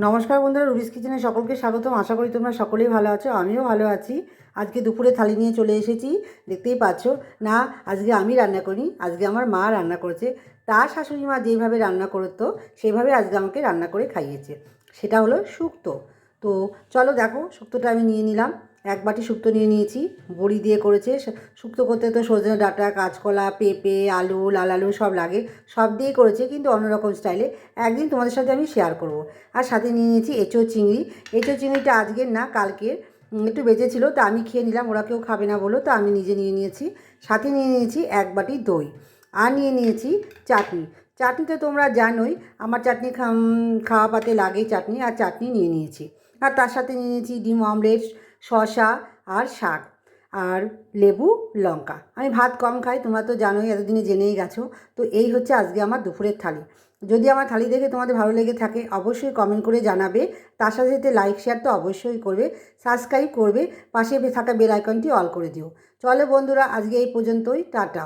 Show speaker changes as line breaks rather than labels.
নমস্কার বন্ধুরা, রুবিস কিচেনে সকলকে স্বাগতম। আশা করি তোমরা সকলেই ভালো আছো, আমিও ভালো আছি। আজকে দুপুরে থালি নিয়ে চলে এসেছি, দেখতেই পাচ্ছ। না, আজকে আমি রান্না করিনি, আজকে আমার মা রান্না করেছে। তার শাশুড়ি মা যেইভাবে রান্না করতো সেইভাবে আজকে আমাকে রান্না করে খাইয়েছে। সেটা হলো শুক্তো। তো চলো দেখো, শুক্তোটা আমি নিয়ে নিলাম। এক বাটি শুক্তো নিয়ে নিয়েছি, বড়ি দিয়ে করেছে। শুক্তো করতে তো সজনে ডাঁটা, কাঁচকলা, পেঁপে, আলু, লাল আলু সব লাগে, সব দিয়ে করেছে, কিন্তু অন্যরকম স্টাইলে। একদিন তোমাদের সাথে আমি শেয়ার করব। আর সাথে নিয়ে নিয়েছি এঁচোড় চিংড়ি। এঁচোড় চিংড়িটা আজকের না, কালকের একটু বেঁচেছিল, তা আমি খেয়ে নিলাম, ওরা কেউ খাবে না বলো, তো আমি নিজে নিয়ে নিয়েছি। সাথে নিয়ে নিয়েছি এক বাটি দই। আর নিয়ে নিয়েছি চাটনি। চাটনি তো তোমরা জানোই, আমার চাটনি খাওয়া পাতে লাগেই চাটনি, আর চাটনি নিয়ে নিয়েছি। আর তার সাথে নিয়ে নিয়েছি ডিম অমলেট, শসা আর শাক, আর লেবু, লঙ্কা। আমি ভাত কম খাই, তোমরা তো জানোই, এতদিনে জেনেই গেছো। তো এই হচ্ছে আজকে আমার দুপুরের থালি। যদি আমার থালি দেখে তোমাদের ভালো লেগে থাকে অবশ্যই কমেন্ট করে জানাবে। তার সাথে সাথে লাইক শেয়ার তো অবশ্যই করবে, সাবস্ক্রাইব করবে, পাশে থাকা বেল আইকনটি অল করে দিও। চলো বন্ধুরা, আজকে এই পর্যন্তই, টাটা।